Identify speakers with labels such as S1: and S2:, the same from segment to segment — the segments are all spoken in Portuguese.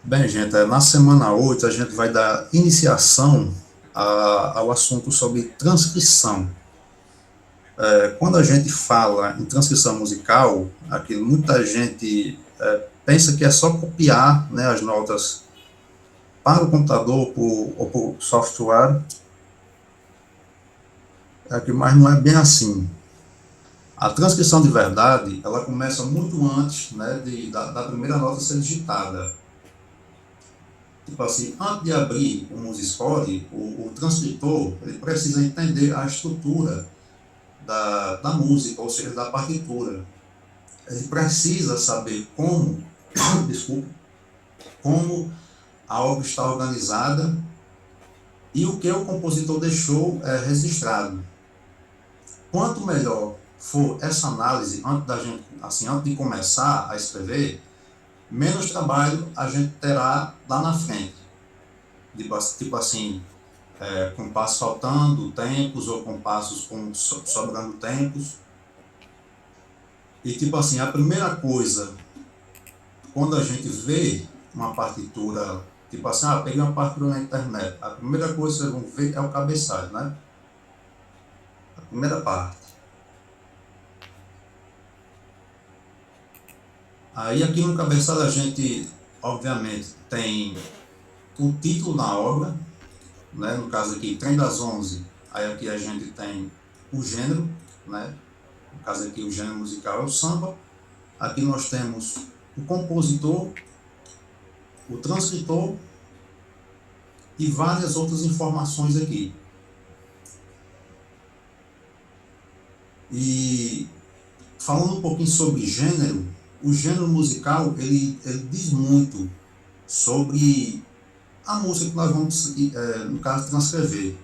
S1: Bem, gente, na semana 8 a gente vai dar iniciação ao assunto sobre transcrição. Quando a gente fala em transcrição musical, muita gente pensa que é só copiar, né, as notas para o computador ou por software, mas não é bem assim. A transcrição de verdade, ela começa muito antes, né, da primeira nota ser digitada. Tipo assim, antes de abrir o Musicode, o transcritor ele precisa entender a estrutura da música, ou seja, da partitura. Ele precisa saber como, desculpa, como a obra está organizada e o que o compositor deixou registrado. Quanto melhor for essa análise antes da gente, assim, antes de começar a escrever, menos trabalho a gente terá lá na frente. Tipo assim, compassos faltando tempos ou compassos sobrando tempos. E tipo assim, a primeira coisa, quando a gente vê uma partitura, tipo assim, peguei uma partitura na internet, a primeira coisa que vocês vão ver é o cabeçalho, né? A primeira parte. Aí aqui no cabeçalho a gente, obviamente, tem o título da obra, né? No caso aqui, Trem das 11, aí aqui a gente tem o gênero, né? No caso aqui o gênero musical é o samba. Aqui nós temos o compositor, o transcritor e várias outras informações aqui. E falando um pouquinho sobre gênero, o gênero musical ele diz muito sobre a música que nós vamos, no caso, transcrever.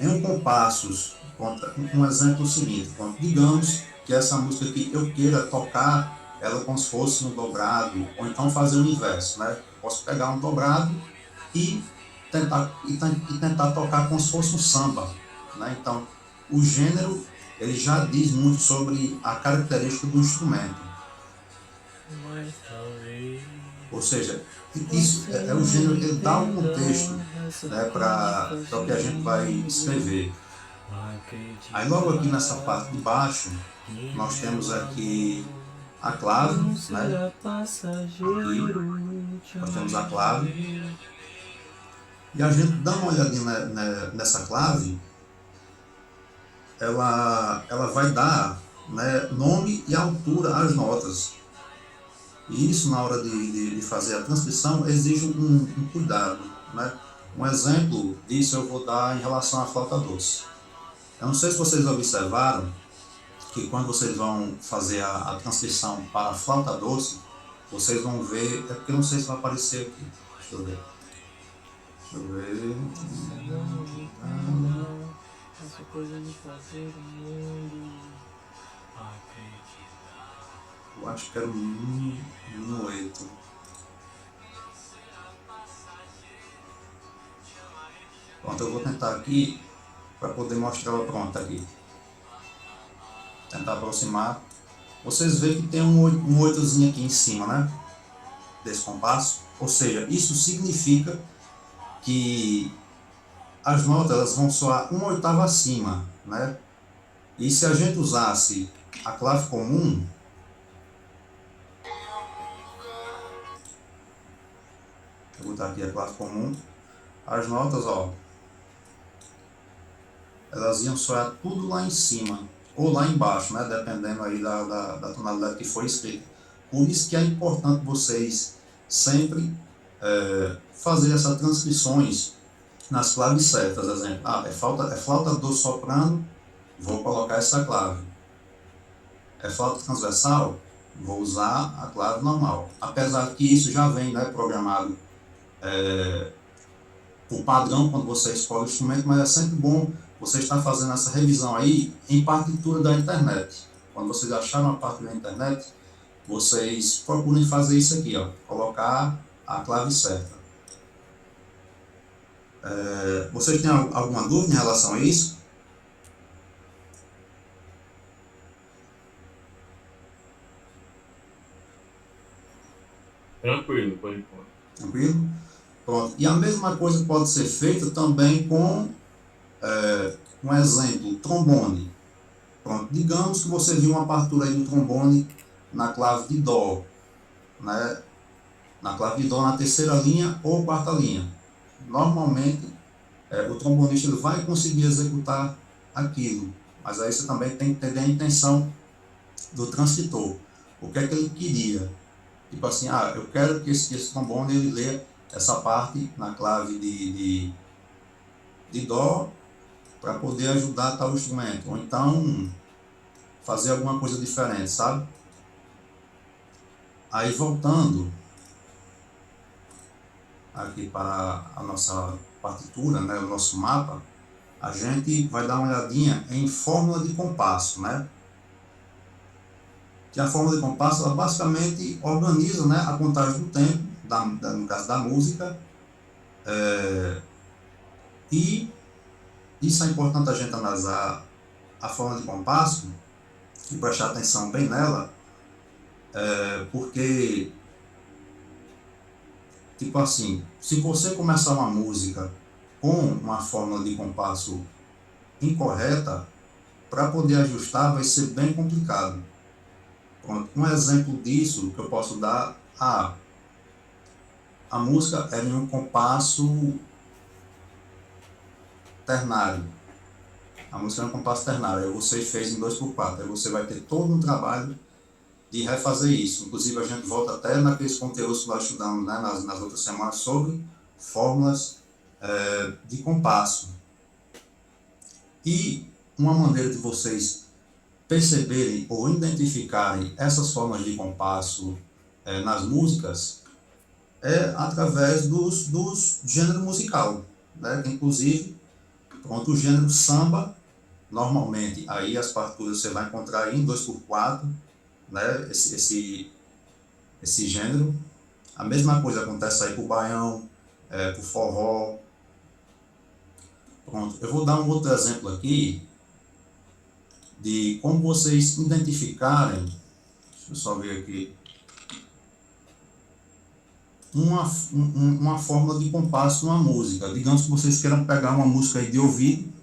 S1: Em um compassos, um exemplo é o seguinte, digamos que essa música que eu queira tocar ela como se fosse um dobrado, ou então fazer o inverso, né? Posso pegar um dobrado e tentar tocar como se fosse um samba, né? Então, o gênero ele já diz muito sobre a característica do instrumento. Ou seja, isso é o gênero, ele dá um contexto, né, para o que a gente vai escrever. Aí logo aqui nessa parte de baixo, nós temos aqui a clave, né? Aqui nós temos a clave. E a gente dá uma olhadinha nessa clave, ela vai dar, né, nome e altura às notas. E isso, na hora de fazer a transcrição, exige um cuidado, né? Um exemplo disso eu vou dar em relação à flauta doce. Eu não sei se vocês observaram que quando vocês vão fazer a transcrição para a flauta doce, vocês vão ver, é porque eu não sei se vai aparecer aqui. Deixa eu ver. Deixa eu ver. Essa coisa de fazer o mundo acreditar. Eu acho que era um minueto. Pronto, eu vou tentar aqui para poder mostrar ela pronta aqui. Tentar aproximar. Vocês veem que tem um oitozinho aqui em cima, né? Desse compasso. Ou seja, isso significa que as notas elas vão soar uma oitava acima, né? E se a gente usasse a clave comum, vou botar aqui a clave comum, as notas, ó, elas iam soar tudo lá em cima, ou lá embaixo, né? Dependendo aí da tonalidade que for escrita. Por isso que é importante vocês sempre fazer essas transcrições nas claves certas. Exemplo, é flauta do soprano, vou colocar essa clave. É flauta transversal, vou usar a clave normal. Apesar que isso já vem, né, programado por padrão quando você escolhe o instrumento, mas é sempre bom você estar fazendo essa revisão aí em partitura da internet. Quando vocês acharem uma partitura da internet, vocês procurem fazer isso aqui, ó, colocar a clave certa. Vocês têm alguma dúvida em relação a isso?
S2: Tranquilo, por enquanto.
S1: Tranquilo? Pronto. E a mesma coisa pode ser feita também com, um exemplo, trombone. Pronto. Digamos que você viu uma partitura aí do trombone na clave de Dó, né? Na clave de Dó na terceira linha ou quarta linha. Normalmente, o trombonista ele vai conseguir executar aquilo, mas aí você também tem que entender a intenção do transcritor. O que é que ele queria? Tipo assim, eu quero que esse trombone ele lê essa parte na clave de Dó para poder ajudar tal instrumento, ou então fazer alguma coisa diferente, sabe? Aí voltando aqui para a nossa partitura, né, o nosso mapa, a gente vai dar uma olhadinha em fórmula de compasso, né? Que a fórmula de compasso, ela basicamente organiza, né, a contagem do tempo, no caso da música, e isso é importante a gente analisar a fórmula de compasso e prestar atenção bem nela, porque, tipo assim, se você começar uma música com uma fórmula de compasso incorreta, para poder ajustar vai ser bem complicado. Pronto, um exemplo disso que eu posso dar, a música é em um compasso ternário. A música é um compasso ternário, aí você fez em 2/4, aí você vai ter todo um trabalho de refazer isso. Inclusive, a gente volta até naqueles conteúdos que nós estudamos, né, nas outras semanas sobre fórmulas de compasso. E uma maneira de vocês perceberem ou identificarem essas formas de compasso nas músicas é através dos gênero musical, né? Inclusive, pronto, o gênero samba, normalmente, aí as partituras você vai encontrar aí em 2/4, né? Esse gênero. A mesma coisa acontece aí pro baião, pro forró. Pronto, eu vou dar um outro exemplo aqui de como vocês identificarem, deixa eu só ver aqui, uma fórmula de compasso numa música. Digamos que vocês queiram pegar uma música aí de ouvido,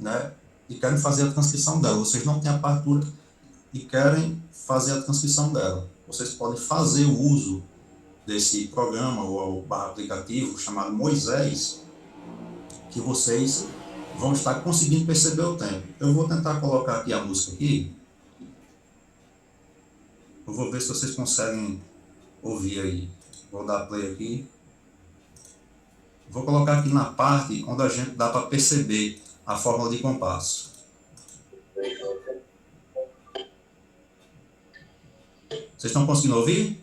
S1: né, e querem fazer a transcrição dela. Vocês não têm a partitura e querem fazer a transcrição dela. Vocês podem fazer o uso desse programa ou aplicativo chamado Moisés, que vocês vão estar conseguindo perceber o tempo. Eu vou tentar colocar aqui a música aqui. Eu vou ver se vocês conseguem ouvir aí. Vou dar play aqui. Vou colocar aqui na parte onde a gente dá para perceber a fórmula de compasso. Vocês estão conseguindo ouvir?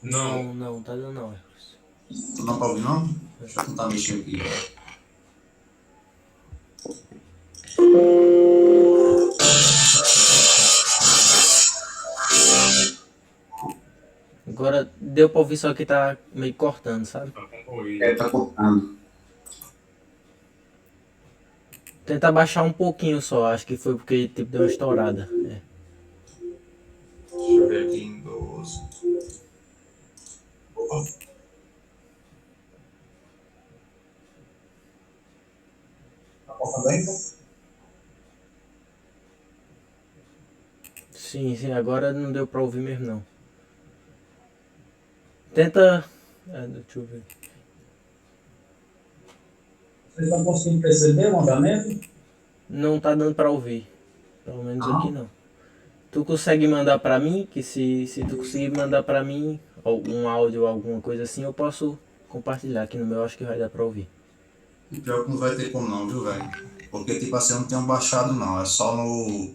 S2: Não.
S3: Tá dando não.
S1: Não para ouvir não? Deixa eu tentar mexer aqui.
S3: Agora deu pra ouvir, só que tá meio cortando, sabe?
S1: Tá cortando.
S3: Tenta baixar um pouquinho só, acho que foi porque tipo deu uma estourada.
S1: Deixa eu ver aqui em 12. Tá cortando aí?
S3: Sim, agora não deu pra ouvir mesmo não. Tenta. Deixa eu ver.
S1: Vocês estão conseguindo perceber o andamento?
S3: Não tá dando pra ouvir. Pelo menos aqui não. Tu consegue mandar pra mim? Que se tu conseguir mandar pra mim um áudio ou alguma coisa assim, eu posso compartilhar aqui no meu, acho que vai dar pra ouvir.
S1: E pior que não vai ter como não, viu, velho? Porque tipo assim, eu não tenho baixado não, é só no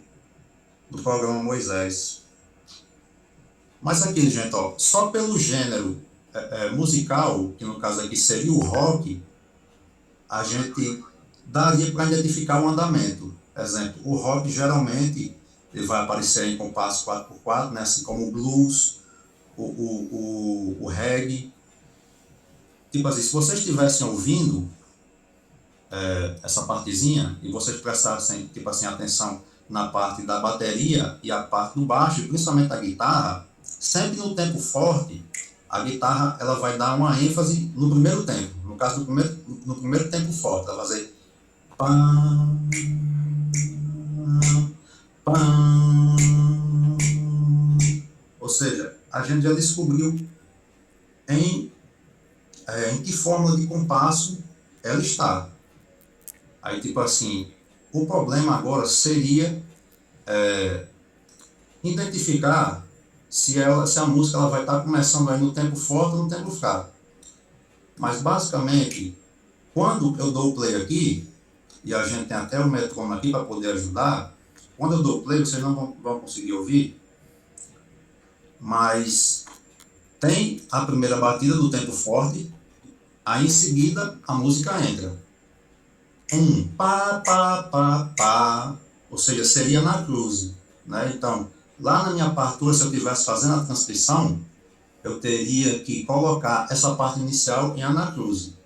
S1: programa Moisés. Mas aqui, gente, ó, só pelo gênero musical, que no caso aqui seria o rock, a gente daria para identificar o andamento. Exemplo, o rock geralmente ele vai aparecer em compasso 4/4, né? Assim como o blues, o reggae. Tipo assim, se vocês estivessem ouvindo essa partezinha e vocês prestassem tipo assim, atenção na parte da bateria e a parte do baixo, e principalmente a guitarra, Sempre no tempo forte, a guitarra ela vai dar uma ênfase no primeiro tempo. No caso, no primeiro tempo forte, ela vai fazer pam, pam. Ou seja, a gente já descobriu em, em que fórmula de compasso ela está. Aí, tipo assim, o problema agora seria identificar se a música ela vai estar começando aí no tempo forte ou no tempo fraco. Mas, basicamente, quando eu dou o play aqui, e a gente tem até o metrônomo aqui para poder ajudar, quando eu dou o play, vocês não vão conseguir ouvir, mas tem a primeira batida do tempo forte, aí em seguida a música entra. Pá, pá, pá, pá, ou seja, seria na cruze, né? Então, lá na minha partitura, se eu estivesse fazendo a transcrição, eu teria que colocar essa parte inicial em anacruse.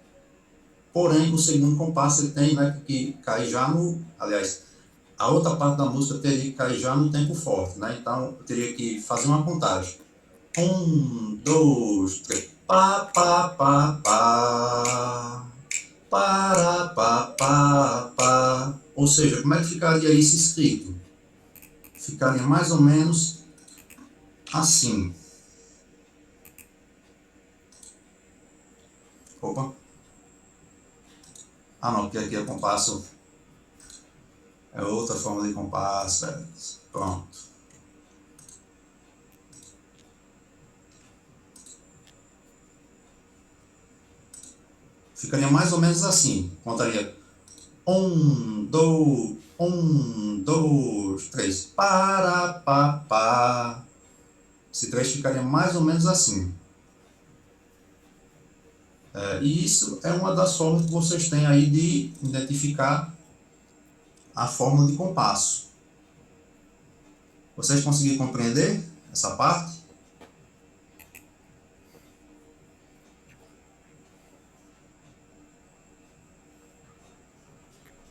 S1: Porém, o segundo compasso ele tem, né, que cair já no... Aliás, a outra parte da música teria que cair já no tempo forte, né? Então, eu teria que fazer uma contagem. 2, 3. Pá, pá, pá, pá. Para, pá, pá, pá. Ou seja, como é que ficaria isso escrito? Ficaria mais ou menos assim. Opa. Ah, não, porque aqui é compasso. É outra forma de compasso. Pronto. Ficaria mais ou menos assim. Contaria 1, 2, 3. Para, pá, pá. Esse trecho ficaria mais ou menos assim. E isso é uma das formas que vocês têm aí de identificar a fórmula de compasso. Vocês conseguiram compreender essa parte?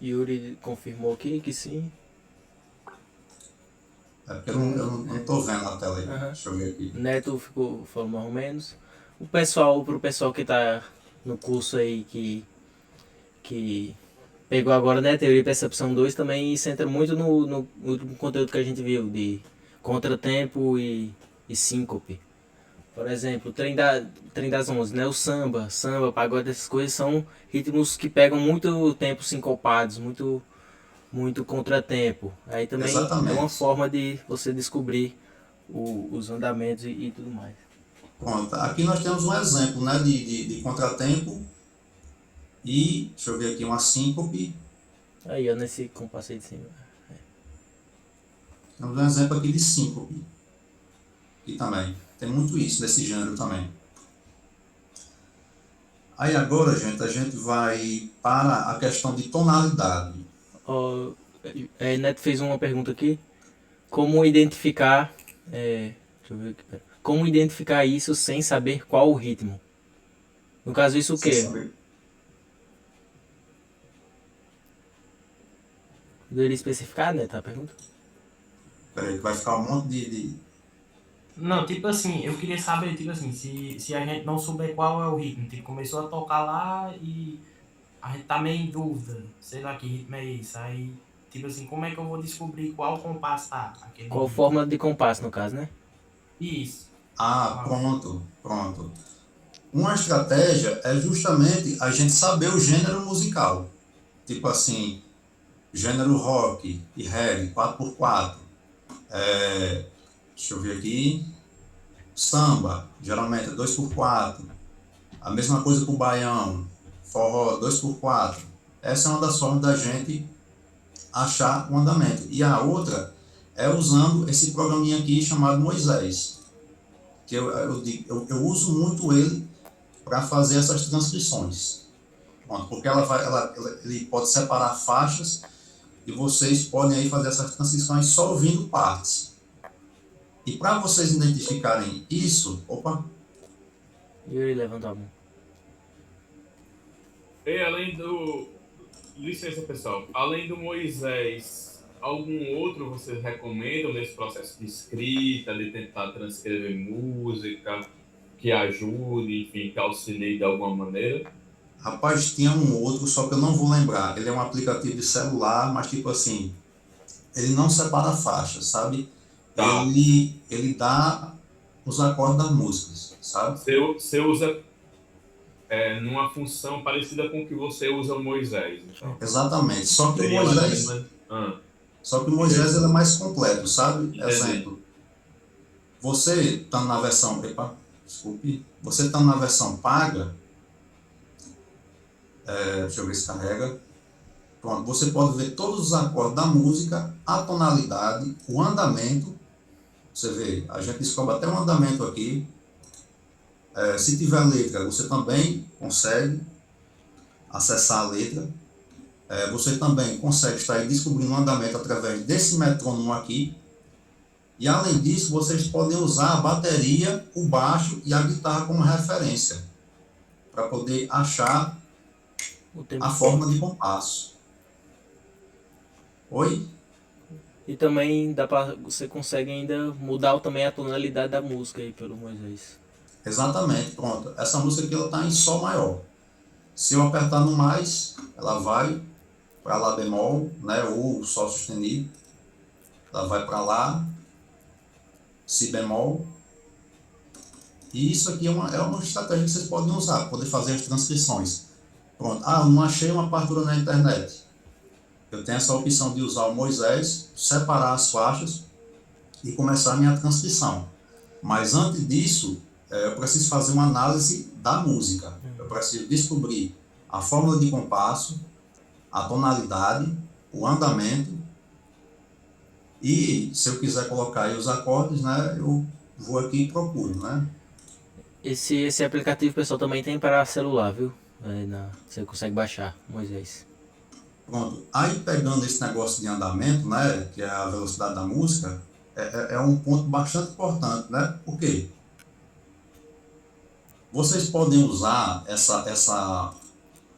S3: Yuri confirmou aqui que sim.
S1: É porque eu não estou vendo na tela aí. Deixa eu ver aqui.
S3: Neto falou mais ou menos. Pro pessoal que tá no curso aí que pegou agora, né, Teoria e Percepção 2, também isso entra muito no último conteúdo que a gente viu, de contratempo e síncope. Por exemplo, trem das 11, né, o samba, pagode, essas coisas são ritmos que pegam muito tempo sincopados, muito contratempo. Aí também é uma
S1: Exatamente.
S3: forma de você descobrir os andamentos e tudo mais.
S1: Pronto. Aqui nós temos um exemplo, né, de contratempo e, deixa eu ver aqui, uma síncope.
S3: Aí, ó, nesse compasso aí de cima.
S1: Temos um exemplo aqui de síncope. E também. Tem muito isso nesse gênero também. Aí agora, gente, a gente vai para a questão de tonalidade.
S3: Ó, Neto fez uma pergunta aqui. Como identificar... deixa eu ver aqui, pera. Como identificar isso sem saber qual o ritmo? No caso, isso o
S1: Sem
S3: quê?
S1: saber.
S3: Poderia especificar, né? Tá a pergunta?
S1: Peraí, que vai ficar um monte
S2: Não, tipo assim, eu queria saber, tipo assim, se a gente não souber qual é o ritmo, tipo, começou a tocar lá e a gente tá meio em dúvida, sei lá que ritmo é esse, aí, tipo assim, como é que eu vou descobrir qual compasso tá, aquele
S3: Qual
S2: ritmo?
S3: forma de compasso, no caso, né?
S2: Isso.
S1: Ah, pronto, pronto. Uma estratégia é justamente a gente saber o gênero musical. Tipo assim, gênero rock e reggae, 4x4. Deixa eu ver aqui. Samba, geralmente é 2x4. A mesma coisa para o baião, forró, 2x4. Essa é uma das formas da gente achar o andamento. E a outra é usando esse programinha aqui chamado Moisés, que eu uso muito ele para fazer essas transcrições. Pronto, porque ele pode separar faixas e vocês podem aí fazer essas transcrições só ouvindo partes. E para vocês identificarem isso, opa,
S3: Yuri levantou a mão.
S4: E além do. Licença, pessoal. Além do Moisés, algum outro vocês recomendam nesse processo de escrita, de tentar transcrever música, que ajude, enfim, que auxilie de alguma maneira?
S1: Rapaz, tinha um outro, só que eu não vou lembrar. Ele é um aplicativo de celular, mas tipo assim, ele não separa faixas, sabe?
S4: Tá.
S1: Ele dá os acordes das músicas, sabe?
S4: Você usa numa função parecida com o que você usa o Moisés, então.
S1: Exatamente. Só que o
S4: Seria mais ou
S1: Moisés,
S4: menos. Ah,
S1: só que o Moisés ele é mais completo, sabe?
S4: entendi.
S1: Exemplo, você está na versão, epa, desculpe, você está na versão paga, deixa eu ver se carrega. Pronto, você pode ver todos os acordes da música, a tonalidade, o andamento. Você vê, a gente descobre até o andamento aqui. Se tiver letra, você também consegue acessar a letra. Você também consegue estar aí descobrindo o andamento através desse metrônomo aqui. E além disso, vocês podem usar a bateria, o baixo e a guitarra como referência para poder achar
S3: O tempo
S1: a
S3: forte.
S1: forma de compasso. Oi?
S3: E também você consegue ainda mudar também a tonalidade da música aí pelo Moisés.
S1: Exatamente, pronto. Essa música aqui está em Sol maior. Se eu apertar no mais, ela vai para Lá bemol, né, ou Sol sustenido. Ela vai para Lá, Si bemol. E isso aqui é uma estratégia que vocês podem usar para poder fazer as transcrições. Pronto. Ah, eu não achei uma partitura na internet. Eu tenho essa opção de usar o Moisés, separar as faixas e começar a minha transcrição. Mas antes disso, eu preciso fazer uma análise da música. Eu preciso descobrir a fórmula de compasso, a tonalidade, o andamento. E se eu quiser colocar aí os acordes, né, eu vou aqui e procuro, né?
S3: Esse aplicativo, pessoal, também tem para celular, viu? Você consegue baixar, Moisés.
S1: Pronto. Aí pegando esse negócio de andamento, né, que é a velocidade da música, é um ponto bastante importante, né? Por quê? Vocês podem usar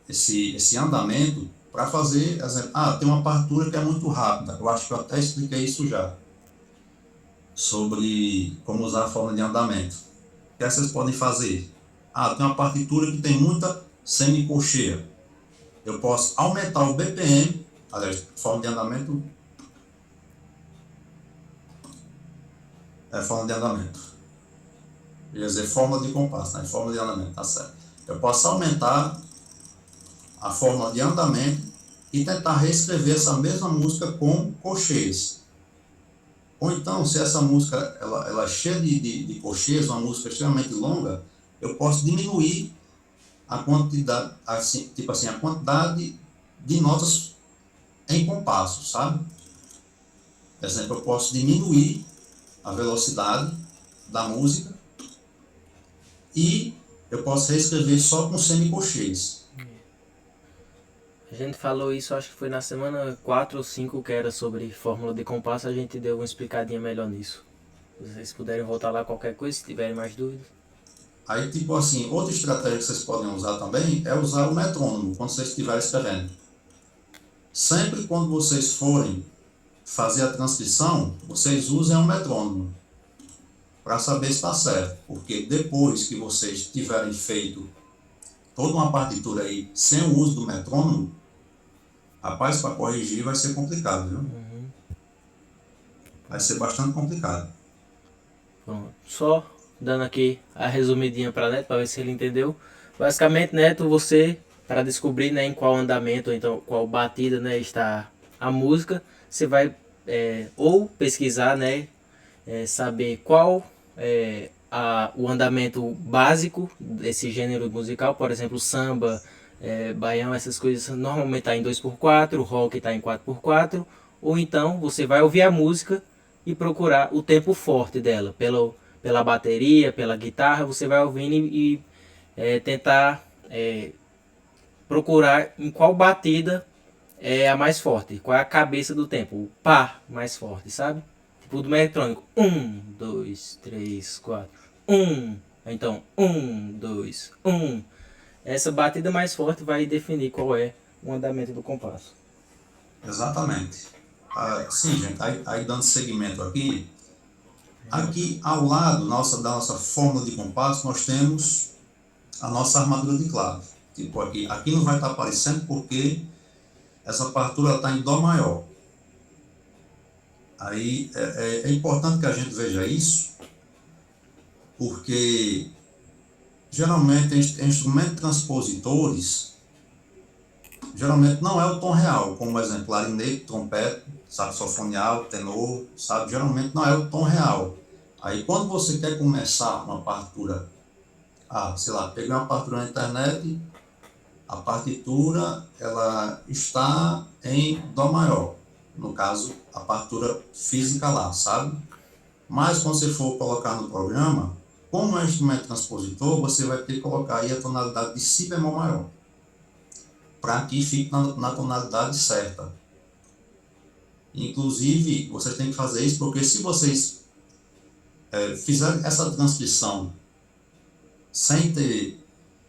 S1: esse andamento para fazer, exemplo, tem uma partitura que é muito rápida. Eu acho que eu até expliquei isso já, sobre como usar a forma de andamento. O que vocês podem fazer? Tem uma partitura que tem muita semicolcheia. Eu posso aumentar o BPM, aliás, forma de andamento, forma de andamento. Eu ia dizer forma de compasso, né? Forma de andamento, tá certo. Eu posso aumentar a forma de andamento e tentar reescrever essa mesma música com colcheias. Ou então, se essa música ela é cheia de colcheias, uma música extremamente longa, eu posso diminuir a quantidade, assim, tipo assim, a quantidade de notas em compasso, sabe? Por exemplo, eu posso diminuir a velocidade da música e eu posso reescrever só com semicolcheias.
S3: A gente falou isso, acho que foi na semana 4 ou 5 que era sobre fórmula de compasso, a gente deu uma explicadinha melhor nisso. Se vocês puderem voltar lá qualquer coisa, se tiverem mais dúvidas.
S1: Aí, tipo assim, outra estratégia que vocês podem usar também é usar o metrônomo quando vocês estiverem escrevendo. Sempre quando vocês forem fazer a transcrição, vocês usem o metrônomo para saber se está certo. Porque depois que vocês tiverem feito toda uma partitura aí sem o uso do metrônomo, rapaz, para corrigir vai ser complicado, viu? Vai ser bastante complicado.
S3: Pronto. Só dando aqui a resumidinha para Neto, para ver se ele entendeu. Basicamente, Neto, você, para descobrir, né, em qual andamento, ou então qual batida, né, está a música, você vai ou pesquisar, né, saber qual o andamento básico desse gênero musical, por exemplo, samba, baião, essas coisas normalmente está em 2x4, rock está em 4x4, ou então você vai ouvir a música e procurar o tempo forte dela, pela bateria, pela guitarra, você vai ouvindo e tentar procurar em qual batida é a mais forte, qual é a cabeça do tempo, o pá mais forte, sabe? Tipo do eletrônico, 1, 2, 3, 4, 1, então 1, 2, 1. Essa batida mais forte vai definir qual é o andamento do compasso.
S1: Exatamente. Sim, gente, aí dando seguimento aqui ao lado da nossa fórmula de compasso, nós temos a nossa armadura de clave. Tipo, aqui não vai estar aparecendo porque essa partitura está em Dó maior. Aí é importante que a gente veja isso, porque geralmente instrumentos transpositores, geralmente não é o tom real, como por exemplo, clarinete, trompete, saxofone alto, tenor, sabe? Geralmente não é o tom real. Aí quando você quer começar uma partitura, sei lá, peguei uma partitura na internet, a partitura ela está em Dó maior, no caso, a partitura física lá, sabe? Mas quando você for colocar no programa, como é um instrumento transpositor, você vai ter que colocar aí a tonalidade de Si bemol maior, para que fique na tonalidade certa. Inclusive, vocês têm que fazer isso porque se vocês fizerem essa transcrição sem ter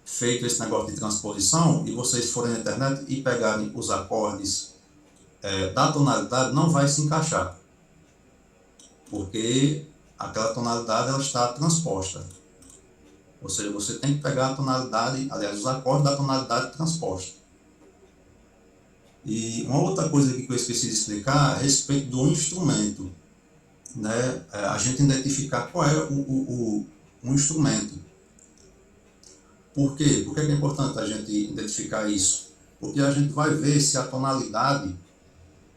S1: feito esse negócio de transposição, e vocês forem na internet e pegarem os acordes da tonalidade, não vai se encaixar, porque aquela tonalidade ela está transposta. Ou seja, você tem que pegar a tonalidade, aliás, os acordes da tonalidade transposta. E uma outra coisa aqui que eu esqueci de explicar é a respeito do instrumento, né? A gente identificar qual é o instrumento. Por quê? Por que é importante a gente identificar isso? Porque a gente vai ver se a tonalidade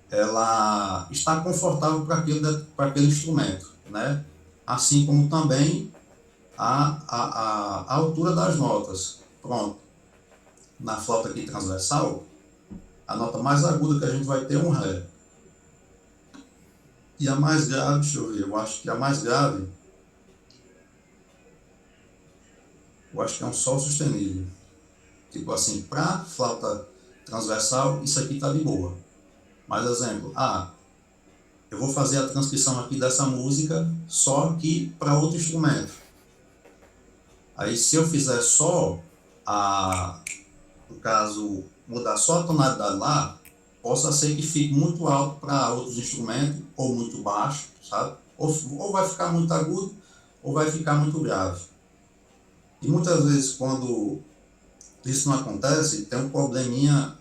S1: ela está confortável para aquele instrumento, né? Assim como também a altura das notas. Pronto. Na flauta aqui transversal, a nota mais aguda que a gente vai ter é um Ré. E a mais grave, deixa eu ver, eu acho que a mais grave, eu acho que é um Sol sustenido. Tipo assim, para flauta transversal, isso aqui está de boa. Mas, exemplo, eu vou fazer a transcrição aqui dessa música só que para outro instrumento. Aí, se eu fizer só, no caso, mudar só a tonalidade lá, possa ser que fique muito alto para outros instrumentos, ou muito baixo, sabe? Ou vai ficar muito agudo, ou vai ficar muito grave. E muitas vezes, quando isso não acontece, tem um probleminha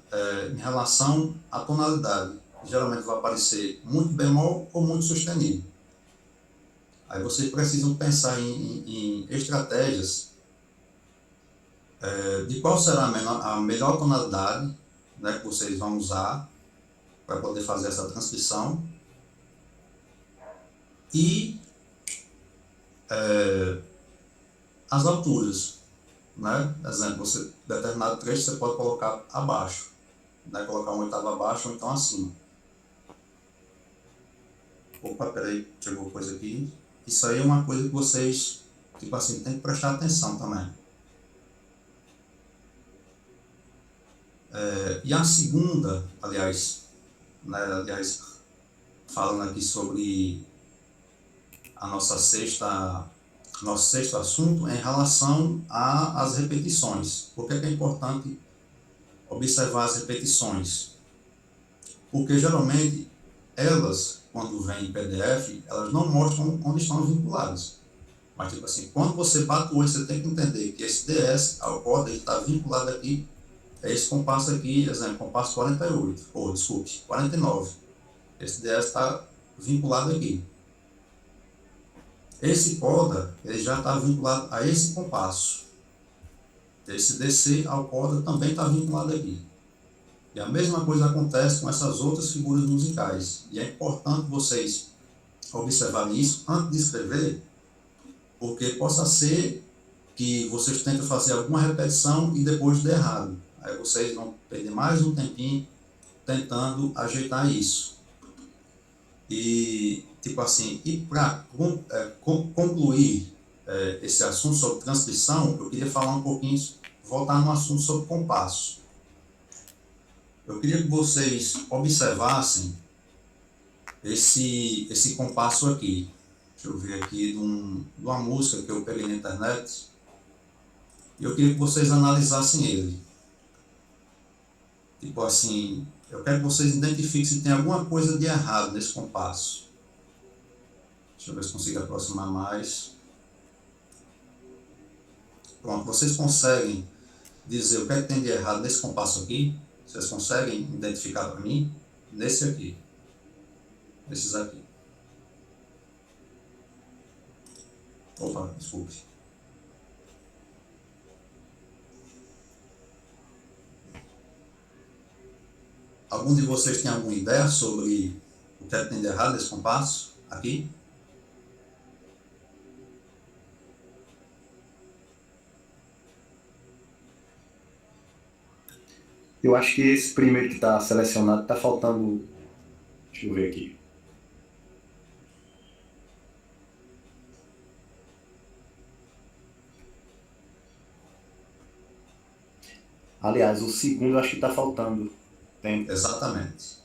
S1: em relação à tonalidade. Geralmente vai aparecer muito bemol ou muito sustenido. Aí vocês precisam pensar em estratégias de qual será a melhor tonalidade, né, que vocês vão usar para poder fazer essa transcrição. E as alturas, né? Exemplo, determinado trecho você pode colocar abaixo, né? Colocar uma oitava abaixo ou então acima. Opa, peraí, chegou coisa aqui. Isso aí é uma coisa que vocês, tipo assim, tem que prestar atenção também. E a segunda, aliás, falando aqui sobre nosso sexto assunto em relação às repetições. Por que é importante observar as repetições? Porque geralmente elas, quando vêm em PDF, elas não mostram onde estão vinculadas. Mas tipo assim, quando você bate o olho, você tem que entender que esse DS, a corda, ele está vinculado aqui, é esse compasso aqui, exemplo, compasso 48, 49. Esse DS está vinculado aqui. Esse corda, ele já está vinculado a esse compasso. Esse DC ao corda também está vinculado aqui. E a mesma coisa acontece com essas outras figuras musicais. E é importante vocês observarem isso antes de escrever, porque possa ser que vocês tentem fazer alguma repetição e depois dê errado. Aí vocês vão perder mais um tempinho tentando ajeitar isso. E, tipo assim, para concluir esse assunto sobre transcrição, eu queria falar um pouquinho, voltar no assunto sobre compasso. Eu queria que vocês observassem esse compasso aqui. Deixa eu ver aqui de uma música que eu peguei na internet. E eu queria que vocês analisassem ele. Tipo assim, Eu quero que vocês identifiquem se tem alguma coisa de errado nesse compasso. Deixa eu ver se consigo aproximar mais. Pronto, vocês conseguem dizer o que é que tem de errado nesse compasso aqui? Vocês conseguem identificar para mim? Nesse aqui. Nesses aqui. Opa, desculpe. Algum de vocês tem alguma ideia sobre o que é que tem de errado nesse compasso aqui?
S5: Eu acho que esse primeiro que está selecionado está faltando. Deixa eu ver aqui. Aliás, o segundo eu acho que está faltando tempo.
S1: Exatamente.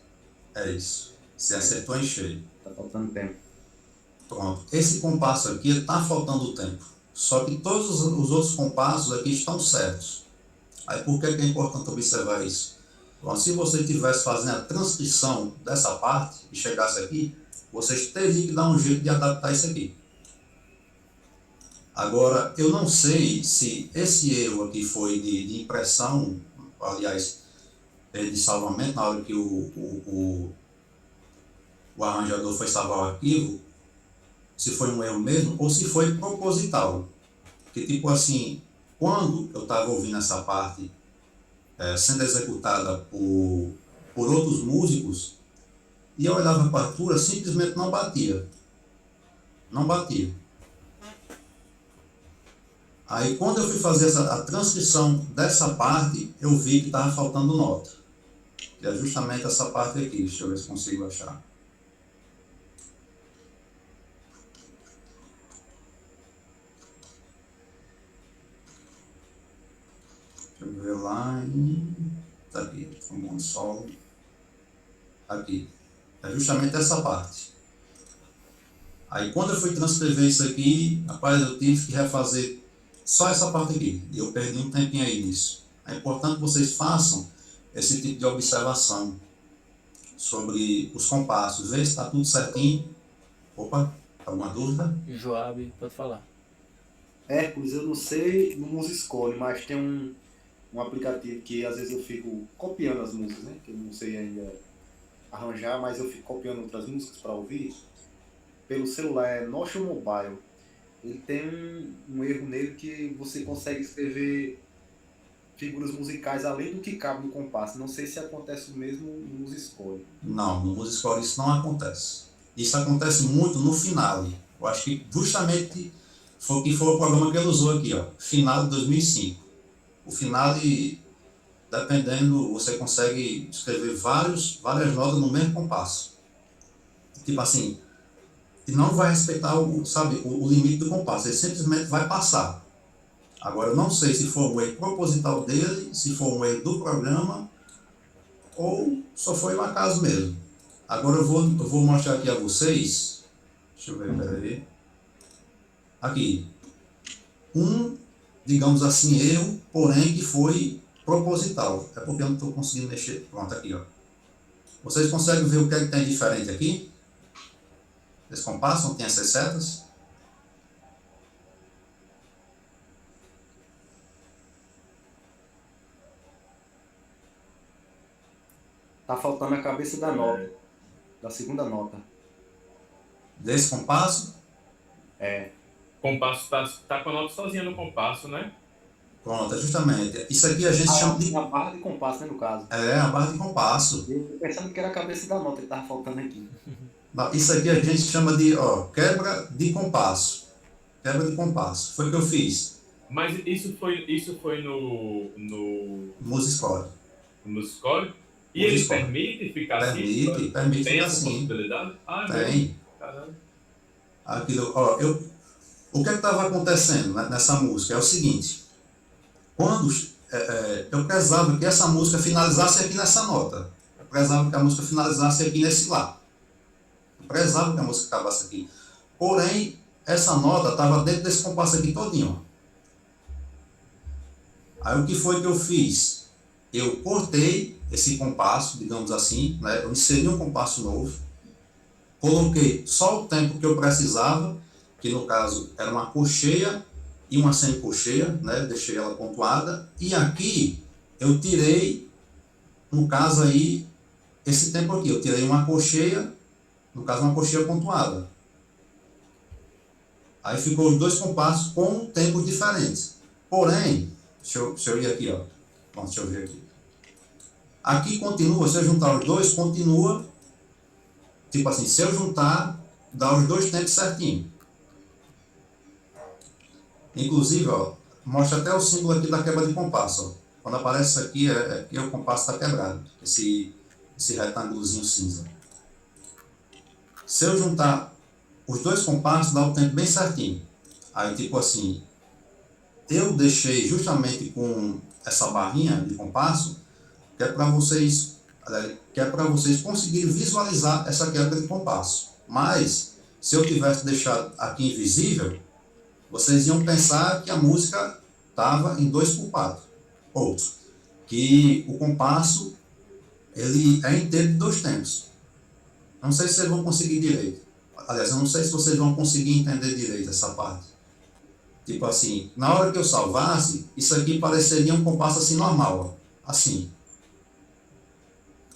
S1: É isso. Você acertou em cheio.
S5: Está faltando tempo.
S1: Pronto. Esse compasso aqui está faltando tempo. Só que todos os outros compassos aqui estão certos. Aí por que é importante observar isso? Bom, se você estivesse fazendo a transcrição dessa parte e chegasse aqui, vocês teriam que dar um jeito de adaptar isso aqui. Agora, eu não sei se esse erro aqui foi de impressão, aliás, de salvamento, na hora que o arranjador foi salvar o arquivo, se foi um erro mesmo ou se foi proposital. Porque, tipo assim, quando eu estava ouvindo essa parte sendo executada por outros músicos, e eu olhava a partitura, simplesmente não batia. Não batia. Aí, quando eu fui fazer a transcrição dessa parte, eu vi que estava faltando nota. Que é justamente essa parte aqui. Deixa eu ver se consigo achar. Deixa eu ver lá em... Tá aqui, um solo. Aqui. É justamente essa parte. Aí quando eu fui transcrever isso aqui, rapaz, eu tive que refazer só essa parte aqui. E eu perdi um tempinho aí nisso. É importante que vocês façam esse tipo de observação sobre os compassos. Vê se está tudo certinho. Opa, alguma dúvida?
S3: Joab, pode falar.
S5: Hércules, eu não sei no Musicone, mas tem um aplicativo que às vezes eu fico copiando as músicas, né? Que eu não sei ainda arranjar, mas eu fico copiando outras músicas para ouvir. Pelo celular, é Notion Mobile. Ele tem um erro nele que você consegue escrever figuras musicais além do que cabe no compasso. Não sei se acontece o mesmo no Musicone.
S1: Não, no Musiccore isso não acontece. Isso acontece muito no Finale. Eu acho que justamente foi o programa que ele usou aqui, ó, Finale 2005. O Finale, dependendo, você consegue escrever várias notas no mesmo compasso. Tipo assim, e não vai respeitar o limite do compasso, ele simplesmente vai passar. Agora, eu não sei se foi um erro proposital dele, se foi um erro do programa, ou só foi um acaso mesmo. Agora eu vou mostrar aqui a vocês, deixa eu ver, peraí. Aqui, digamos assim, erro, porém que foi proposital. É porque eu não estou conseguindo mexer. Pronto, aqui, ó. Vocês conseguem ver o que é que tem diferente aqui? Esse compasso não tem essas setas?
S5: Tá faltando a cabeça da nota, da segunda nota.
S1: Desse compasso?
S5: É.
S4: O compasso tá com a nota sozinha no compasso, né?
S1: Pronto, é justamente. Isso aqui a gente chama de...
S5: A barra de compasso, né, no caso.
S1: É, a barra de compasso.
S5: Eu tô pensando que era a cabeça da nota que tava faltando aqui.
S1: Isso aqui a gente chama de, ó, quebra de compasso. Quebra de compasso. Foi o que eu fiz.
S4: Mas isso foi no
S1: Musiccore.
S4: Musiccore? E ele permite ficar assim?
S1: Permite
S4: Tem
S1: ficar
S4: essa
S1: assim.
S4: possibilidade? Ah,
S1: Tem.
S4: Caramba.
S1: Aquilo, ó, o que estava acontecendo nessa música é o seguinte. Quando eu prezava que essa música finalizasse aqui nessa nota. Eu prezava que a música finalizasse aqui nesse lá. Eu prezava que a música acabasse aqui. Porém, essa nota estava dentro desse compasso aqui todinho. Aí o que foi que eu fiz? Eu cortei esse compasso, digamos assim, né? Eu inseri um compasso novo, coloquei só o tempo que eu precisava, que no caso era uma cocheia e uma semicocheia, né? Deixei ela pontuada, e aqui eu tirei, no caso aí, esse tempo aqui, eu tirei uma cocheia, no caso uma cocheia pontuada. Aí ficou os dois compassos com tempos diferentes. Porém, deixa eu ir aqui, ó. Bom, deixa eu ver aqui. Aqui continua, se eu juntar os dois, continua. Tipo assim, se eu juntar, dá os dois tempos certinho. Inclusive, ó, mostra até o símbolo aqui da quebra de compasso, ó. Quando aparece isso aqui, é que o compasso está quebrado. Esse retângulozinho cinza. Se eu juntar os dois compassos, dá o tempo bem certinho. Aí, tipo assim, eu deixei justamente com essa barrinha de compasso, que é para vocês conseguirem visualizar essa quebra de compasso. Mas, se eu tivesse deixado aqui invisível, vocês iam pensar que a música estava em 2/4. Ou que o compasso ele é inteiro de 2 tempos. Não sei se vocês vão conseguir direito. Aliás, eu não sei se vocês vão conseguir entender direito essa parte. Tipo assim, na hora que eu salvasse, isso aqui pareceria um compasso assim normal, ó. Assim.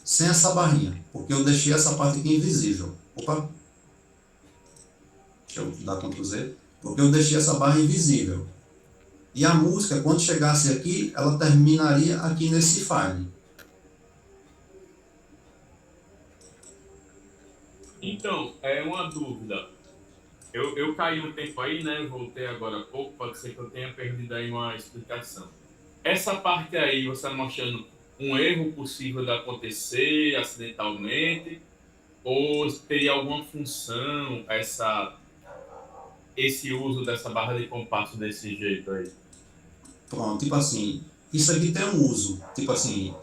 S1: Sem essa barrinha, porque eu deixei essa parte aqui invisível. Opa! Deixa eu dar Ctrl Z. Porque eu deixei essa barra invisível. E a música, quando chegasse aqui, ela terminaria aqui nesse file.
S4: Então, é uma dúvida. Eu caí um tempo aí, né? Voltei agora há pouco, pode ser que eu tenha perdido aí uma explicação. Essa parte aí, você está mostrando um erro possível de acontecer acidentalmente, ou teria alguma função esse uso dessa barra de compasso desse jeito aí?
S1: Pronto, tipo assim, isso aqui tem um uso. Tipo assim,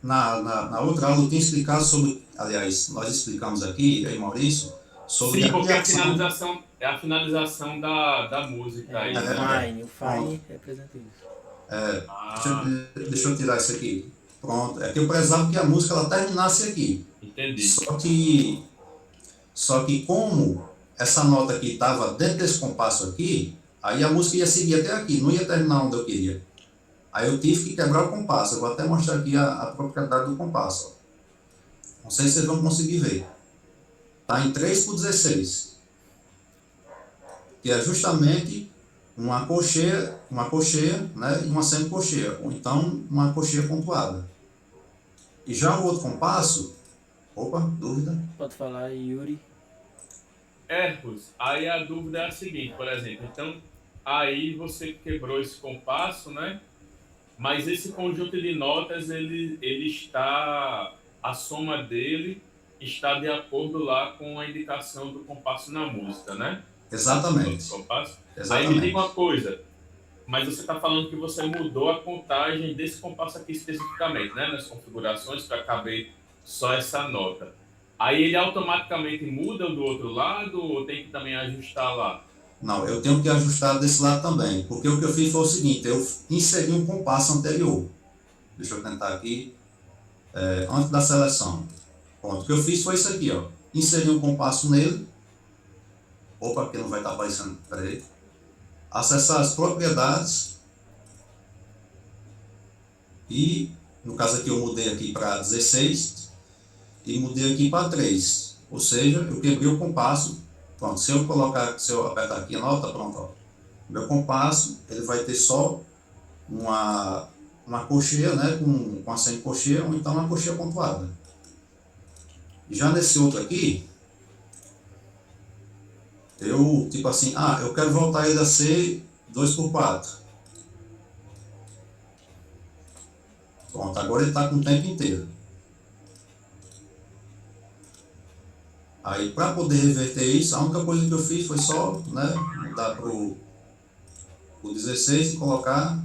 S1: na outra aula eu tinha explicado sobre, aliás, nós explicamos aqui, eu e Maurício, sobre
S4: Sim,
S1: a
S4: porque
S1: criação.
S4: a finalização da música aí.
S3: O fine representa isso.
S1: Deixa eu tirar isso aqui. Pronto, é que eu precisava que a música ela terminasse aqui.
S4: Entendi.
S1: Só que como essa nota aqui estava dentro desse compasso aqui, aí a música ia seguir até aqui, não ia terminar onde eu queria. Aí eu tive que quebrar o compasso. Eu vou até mostrar aqui a propriedade do compasso. Ó. Não sei se vocês vão conseguir ver. Está em 3/16. Que é justamente uma cocheia, né, e uma semicocheia, ou então uma cocheia pontuada. E já o outro compasso, dúvida?
S3: Pode falar, Yuri.
S4: Erros, aí a dúvida é a seguinte, por exemplo, então aí você quebrou esse compasso, né? Mas esse conjunto de notas, ele está, a soma dele está de acordo lá com a indicação do compasso na música, né?
S1: Exatamente.
S4: Aí me diga uma coisa, mas você está falando que você mudou a contagem desse compasso aqui especificamente, né? Nas configurações para caber só essa nota. Aí ele automaticamente muda do outro lado ou tem que também ajustar lá?
S1: Não, eu tenho que ajustar desse lado também, porque o que eu fiz foi o seguinte, eu inseri um compasso anterior. Deixa eu tentar aqui, antes da seleção. Pronto, o que eu fiz foi isso aqui, ó. Inseri um compasso nele. Porque não vai estar aparecendo, peraí. Acessar as propriedades. E, no caso aqui, eu mudei aqui para 16 e mudei aqui para 3. Ou seja, eu quebrei o compasso. Pronto, se eu apertar aqui a nota, pronto, ó. Meu compasso, ele vai ter só uma cocheia, né, com a semicocheia, ou então uma cocheia pontuada. Já nesse outro aqui, eu, tipo assim, eu quero voltar ele a ser 2/4. Pronto, agora ele está com o tempo inteiro. Aí, para poder reverter isso, a única coisa que eu fiz foi só, né, mudar para o 16 e colocar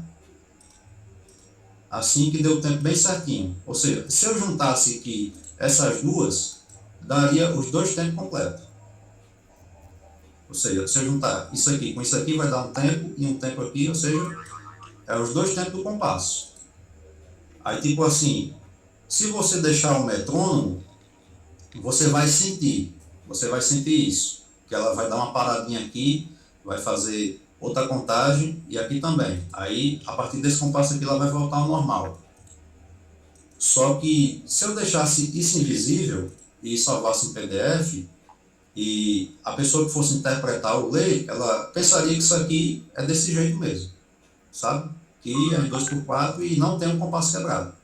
S1: assim que deu o tempo bem certinho. Ou seja, se eu juntasse aqui essas duas, daria os dois tempos completos. Ou seja, se eu juntar isso aqui com isso aqui, vai dar um tempo e um tempo aqui, ou seja, é os dois tempos do compasso. Aí, tipo assim, Se você deixar o metrônomo, você vai sentir isso, que ela vai dar uma paradinha aqui, vai fazer outra contagem e aqui também. Aí, a partir desse compasso aqui, ela vai voltar ao normal. Só que, se eu deixasse isso invisível e salvasse em PDF, e a pessoa que fosse interpretar ou ler, ela pensaria que isso aqui é desse jeito mesmo, sabe? Que é em 2/4 e não tem um compasso quebrado.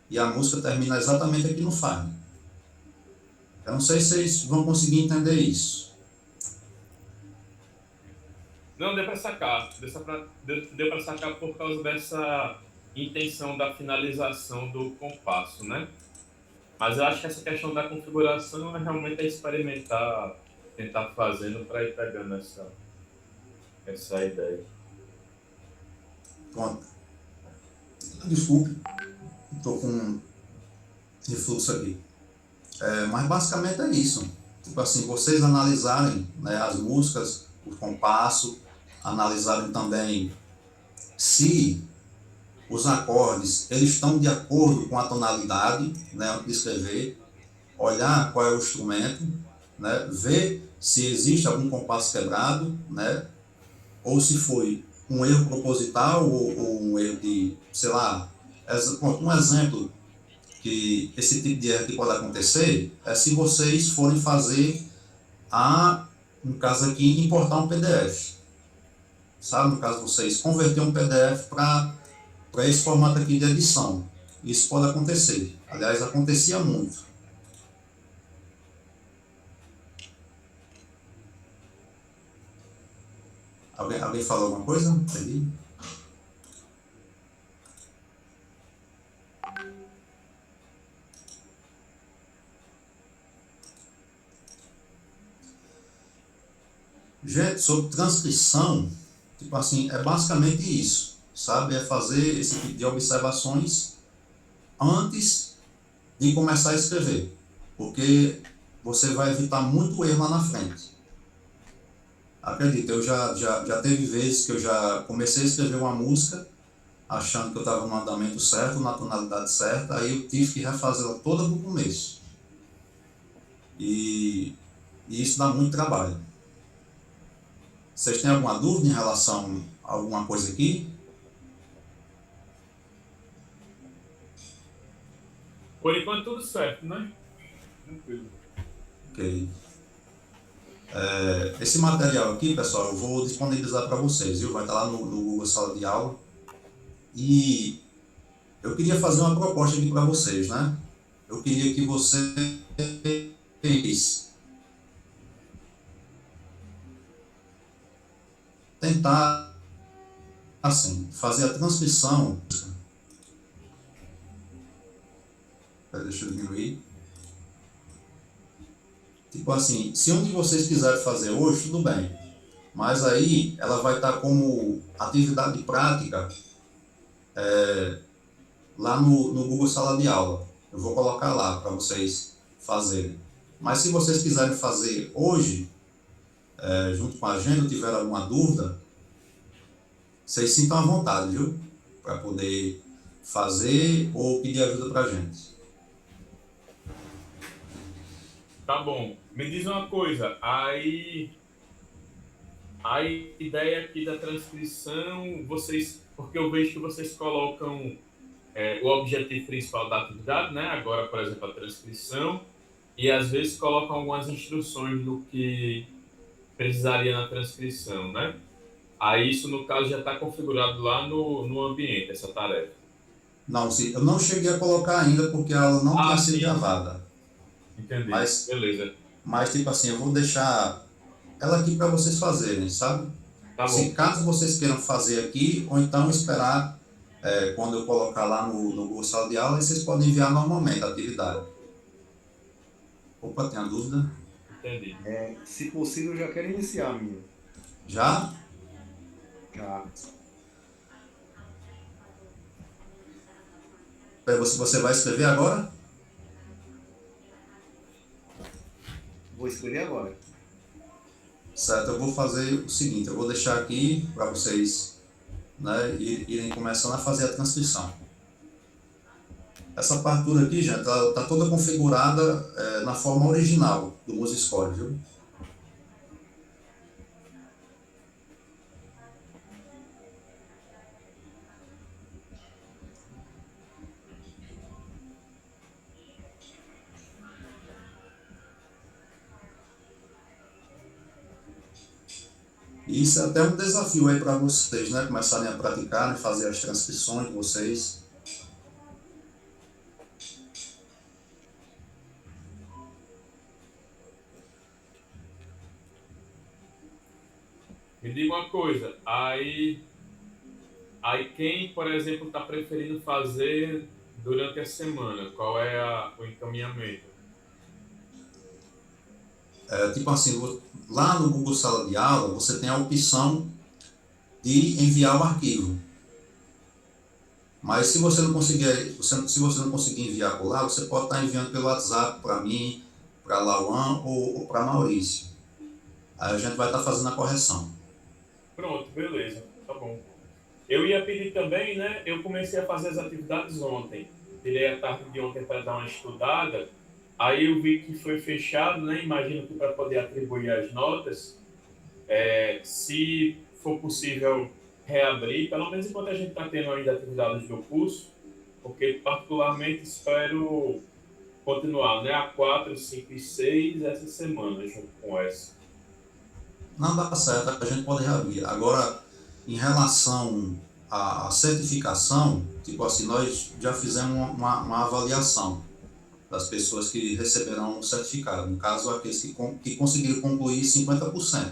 S1: E a música termina exatamente aqui no fine. Eu não sei se vocês vão conseguir entender isso.
S4: Não, deu para sacar. Deu para sacar por causa dessa intenção da finalização do compasso, né? Mas eu acho que essa questão da configuração é realmente experimentar, tentar fazendo para ir pegando essa ideia.
S1: Pronto. Desculpe, estou com refluxo aqui. Mas basicamente é isso. Tipo assim, vocês analisarem, né, as músicas, o compasso, analisarem também se os acordes eles estão de acordo com a tonalidade, né, antes de escrever, olhar qual é o instrumento, né, ver se existe algum compasso quebrado, né, ou se foi um erro proposital ou um erro de, sei lá, um exemplo que esse tipo de erro que pode acontecer é se vocês forem fazer no caso aqui, importar um PDF. Sabe, no caso vocês converter um PDF para esse formato aqui de edição. Isso pode acontecer. Aliás, acontecia muito. Alguém falou alguma coisa? Aí. Gente, sobre transcrição, tipo assim, é basicamente isso, sabe? É fazer esse tipo de observações antes de começar a escrever, porque você vai evitar muito erro lá na frente. Acredita, eu já teve vezes que eu já comecei a escrever uma música achando que eu estava no andamento certo, na tonalidade certa, aí eu tive que refazê-la toda do começo. E isso dá muito trabalho. Vocês têm alguma dúvida em relação a alguma coisa aqui?
S4: Por enquanto tudo certo, né? Tranquilo.
S1: Ok. Esse material aqui, pessoal, eu vou disponibilizar para vocês, viu? Vai estar lá no Google Sala de Aula. E eu queria fazer uma proposta aqui para vocês, né? Eu queria que vocês tentar, assim, fazer a transcrição. Deixa eu diminuir. Tipo assim, se um de vocês quiser fazer hoje, tudo bem. Mas aí ela vai estar como atividade prática lá no Google Sala de Aula. Eu vou colocar lá para vocês fazerem. Mas se vocês quiserem fazer hoje, junto com a agenda, ou tiver alguma dúvida, vocês sintam à vontade, viu? Para poder fazer ou pedir ajuda para a gente.
S4: Tá bom. Me diz uma coisa, aí a ideia aqui da transcrição, porque eu vejo que vocês colocam o objetivo principal da atividade, né? Agora, por exemplo, a transcrição, e às vezes colocam algumas instruções do que precisaria na transcrição, né? Aí isso, no caso, já está configurado lá no ambiente, essa tarefa.
S1: Não, sim, eu não cheguei a colocar ainda porque a aula não tinha sido gravada.
S4: Entendi,
S1: mas,
S4: beleza.
S1: Mas, tipo assim, eu vou deixar ela aqui para vocês fazerem, sabe?
S4: Tá bom.
S1: Se caso vocês queiram fazer aqui, ou então esperar quando eu colocar lá no Google Sala de Aula, vocês podem enviar normalmente a atividade. Opa, tem a dúvida?
S4: Entendi.
S5: Se possível, eu já quero iniciar a minha.
S1: Já?
S5: Já.
S1: Você vai escrever agora?
S5: Vou escrever agora.
S1: Certo, eu vou fazer o seguinte, eu vou deixar aqui para vocês, né, irem começando a fazer a transcrição. Essa partitura aqui, gente, tá toda configurada na forma original do MuseScore, viu? E isso é até um desafio aí para vocês, né? Começarem a praticar, né? Fazer as transcrições de vocês.
S4: Me diga uma coisa, aí quem, por exemplo, está preferindo fazer durante a semana, qual é o encaminhamento?
S1: Tipo assim, lá no Google Sala de Aula, você tem a opção de enviar o arquivo. Mas se você não conseguir, se você não conseguir enviar por lá, você pode estar enviando pelo WhatsApp para mim, para Lauan ou para Maurício. Aí a gente vai estar fazendo a correção.
S4: Pronto, beleza, tá bom. Eu ia pedir também, né? Eu comecei a fazer as atividades ontem. Tirei a tarde de ontem para dar uma estudada. Aí eu vi que foi fechado, né? Imagino que para poder atribuir as notas, se for possível reabrir, pelo menos enquanto a gente está tendo ainda atividades do curso, porque particularmente espero continuar, né? A 4, 5 e 6 essa semana, junto com essa.
S1: Não dá certo, a gente pode reabrir. Agora, em relação à certificação, tipo assim, nós já fizemos uma avaliação das pessoas que receberão o certificado. No caso, aqueles que conseguiram concluir 50%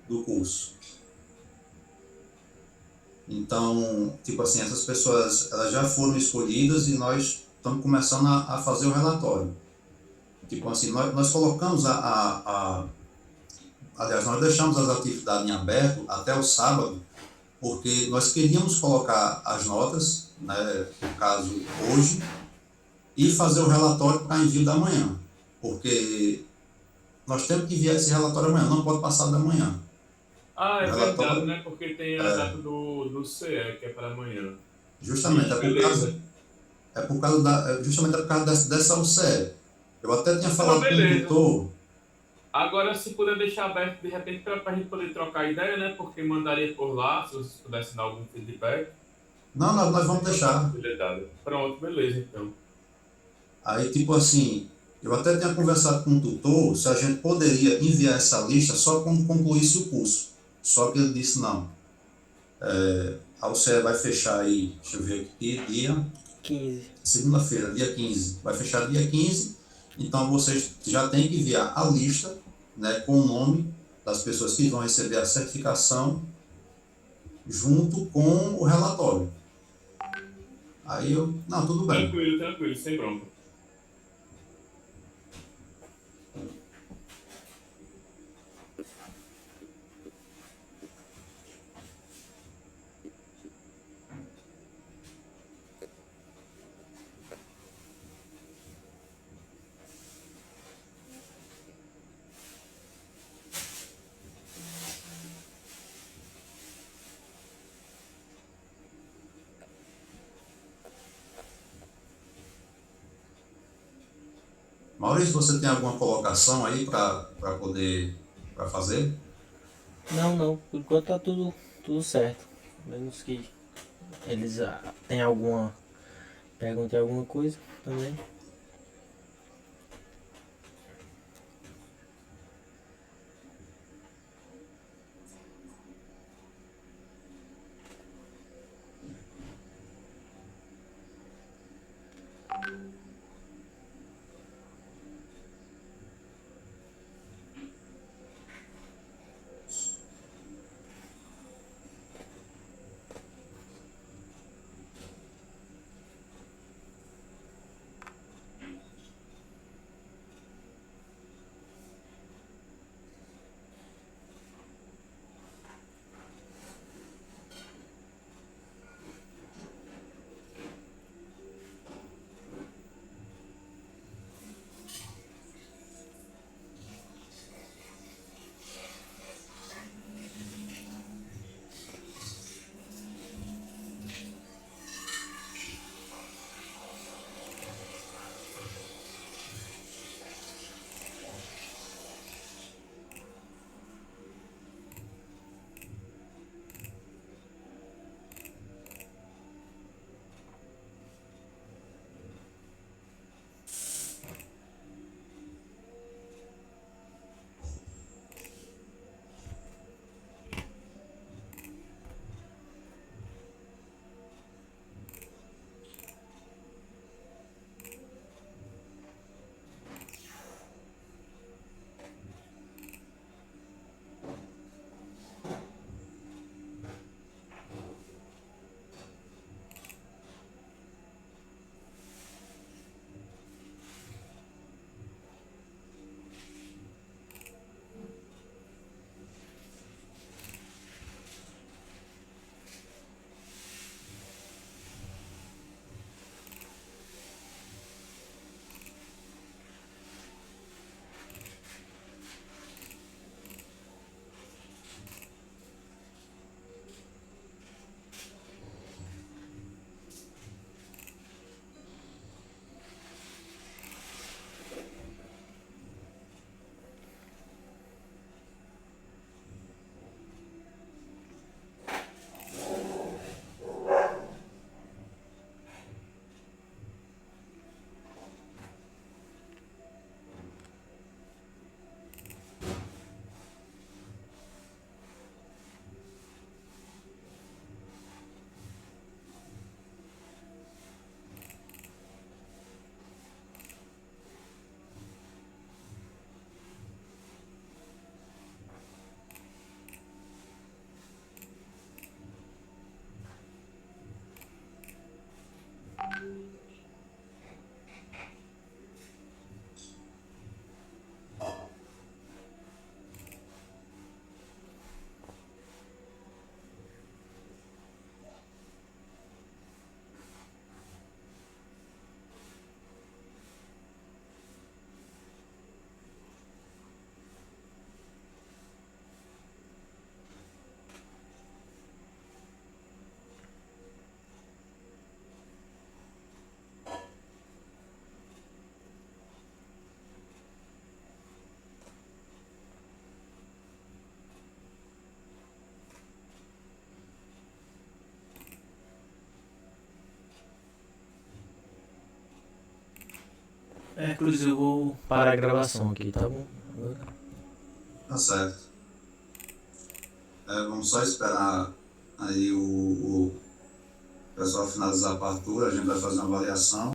S1: do curso. Então, tipo assim, essas pessoas elas já foram escolhidas e nós estamos começando a fazer o relatório. Tipo assim, nós colocamos aliás, nós deixamos as atividades em aberto até o sábado, porque nós queríamos colocar as notas, né, no caso hoje, e fazer o relatório para envio da manhã, porque nós temos que enviar esse relatório amanhã, não pode passar da manhã.
S4: Ah,
S1: O
S4: é verdade,
S1: relatório,
S4: né? Porque tem a data do CE, que é para amanhã.
S1: justamente,
S4: Sim, beleza.
S1: justamente é por causa dessa UCE. Eu até tinha
S4: Não,
S1: falado com o
S4: beleza.
S1: tutor.
S4: Agora, se puder deixar aberto de repente para a gente poder trocar ideia, né? Porque mandaria por lá, se vocês pudessem dar algum feedback.
S1: Não, nós vamos
S4: Seria outra
S1: deixar.
S4: possibilidade. Pronto, beleza, então.
S1: Aí, tipo assim, eu até tinha conversado com o tutor se a gente poderia enviar essa lista só quando concluísse o curso. Só que ele disse não. A UCE vai fechar aí, deixa eu ver aqui,
S3: 15.
S1: segunda-feira, dia 15. Vai fechar dia 15. Então vocês já têm que enviar a lista, né, com o nome das pessoas que vão receber a certificação junto com o relatório. Aí não, tudo bem.
S4: Tranquilo, tranquilo, sem bronca.
S1: Maurício, você tem alguma colocação aí para poder para fazer?
S3: Não, não. Por enquanto tá tudo certo. Menos que eles têm alguma. Perguntem alguma coisa também. Hércules, eu vou parar a gravação aqui, tá bom? Agora.
S1: Tá certo. Vamos só esperar aí o pessoal finalizar a partitura, a gente vai fazer uma avaliação.